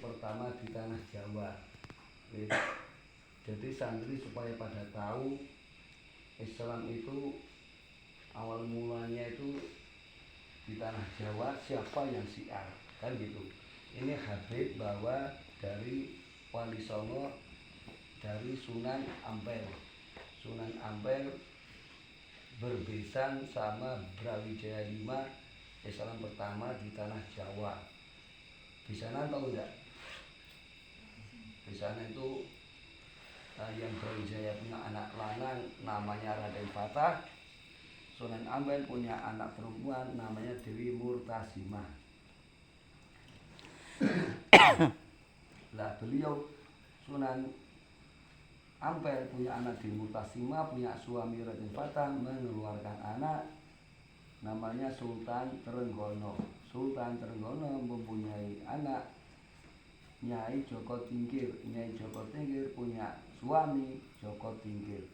pertama di tanah Jawa. Jadi santri supaya pada tahu Islam itu awal mulanya itu di tanah Jawa, siapa yang syiar, kan gitu. Ini Habib bawa dari Wali Songo, dari Sunan Ampel. Sunan Ampel berbesan sama Brawijaya V, Islam pertama di tanah Jawa. Di sana tahu enggak? Di sana itu yang Brawijaya punya anak lanang namanya Raden Fatah. Sunan Ampel punya anak perempuan namanya Dewi Murtasimah. Lah beliau Sunan Ampel punya anak Dewi Murtasimah, punya suami Raden Fatah, mengeluarkan anak namanya Sultan Trenggono. Sultan Trenggono mempunyai anak Nyai Joko Tingkir. Nyai Joko Tingkir punya suami Joko Tingkir.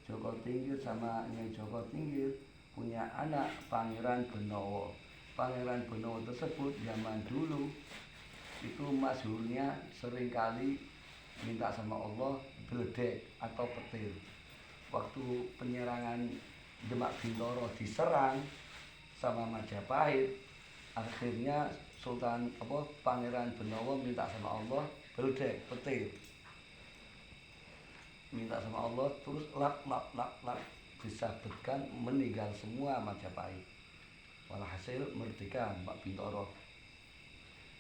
Joko Tingkir sama Nyai Joko Tingkir punya anak Pangeran Benowo. Pangeran Benowo tersebut zaman dulu itu masyhurnya seringkali minta sama Allah beledek atau petir. Waktu penyerangan Demak Bintoro diserang sama Majapahit, akhirnya Pangeran Benowo minta sama Allah beledek petir. Minta sama Allah terus lap disabetkan meninggal semua Majapahit. Walhasil merdeka Demak Bintoro.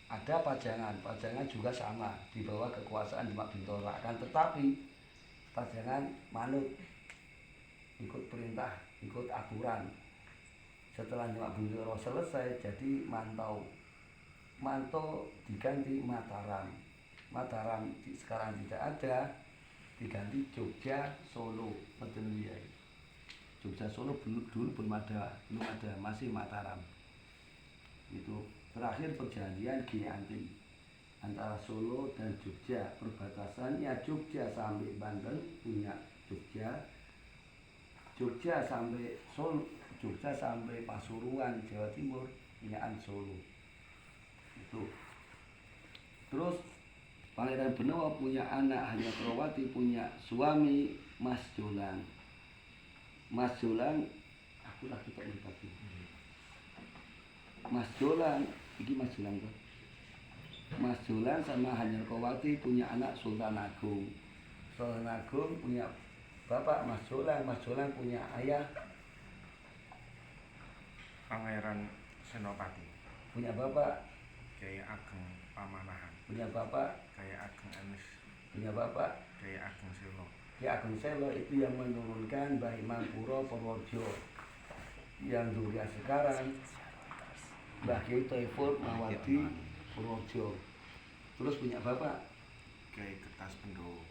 Ada Pajangan juga sama di bawah kekuasaan Demak Bintoro, akan tetapi Pajangan manut, ikut perintah, ikut aturan. Setelah Demak Bintoro selesai jadi Mantau diganti Mataram. Mataram sekarang tidak ada, diganti Jogja Solo. Jogja Solo dulu belum ada, masih Mataram. Itu terakhir perjanjian Giyanti antara Solo dan Jogja. Perbatasannya Jogja sampai Banten punya Jogja, Jogja sampai Solo, Jogja sampai Pasuruan Jawa Timur punyaan Solo. Itu. Terus Pangeran Benowo punya anak Hanya Krowati, punya suami Mas Jolang. Mas Jolang, aku lagi tak lupa. Mas Jolang, ini Mas Jolang tuh. Mas Jolang sama Hanya Krowati punya anak Sultan Agung. Sultan Agung punya bapak Mas Jolang. Mas Jolang punya ayah Pangeran Senopati. Punya bapak Kyai Ageng Pamanahan. Punya bapak Kyai Ageng Enis. Punya bapak Kyai Ageng Selo. Kyai Ageng Selo itu yang menurunkan Mbah Imam Puro Purworejo. Yang dulu sekarang Mbah Kiai Taifur Mawardi Purworejo. Terus punya bapak Kyai Kertas Pendowo.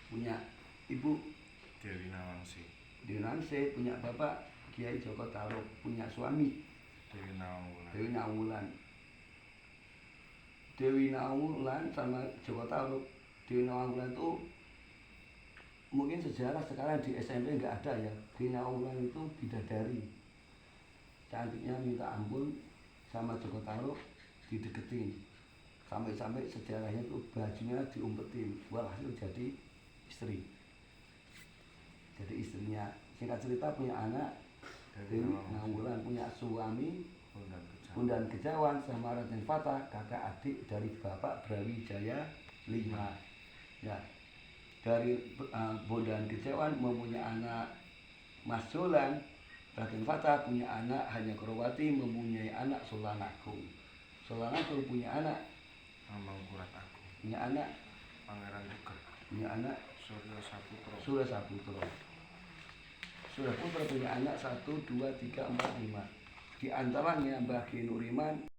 Punya ibu Dewi Nawangsi. Dewi Nawangsi. Punya bapak Kiai Joko Tarub. Punya suami Dewi Nawangwulan. Dewi Nawangwulan. Dewi Nawangwulan sama Joko Tarub. Dewi Nawangwulan itu mungkin sejarah sekarang di SMP nggak ada ya. Dewi Nawangwulan itu bidadari, cantiknya minta ampun, sama Joko Tarub dideketin, sampai sejarahnya itu bajunya diumpetin, walhasil jadi istri. Jadi istrinya, singkat cerita punya anak Dewi Nawangwulan, punya suami Bondan Kejawan sama Raden Fatah, kakak adik dari bapak Brawijaya V. Ya, dari Bondan Kejawan mempunyai anak Mas Jolang. Raden Fatah punya anak Hanya Krowati, mempunyai anak Sultan Agung. Sultan Agung punya anak Amangkurat Agung. Punya anak Pangeran Duket. Punya anak Surya Saputro. Surya Saputro. Surya Saputro punya anak 1, 2, 3, 4, 5. Di antaranya Mbah Ki Nuriman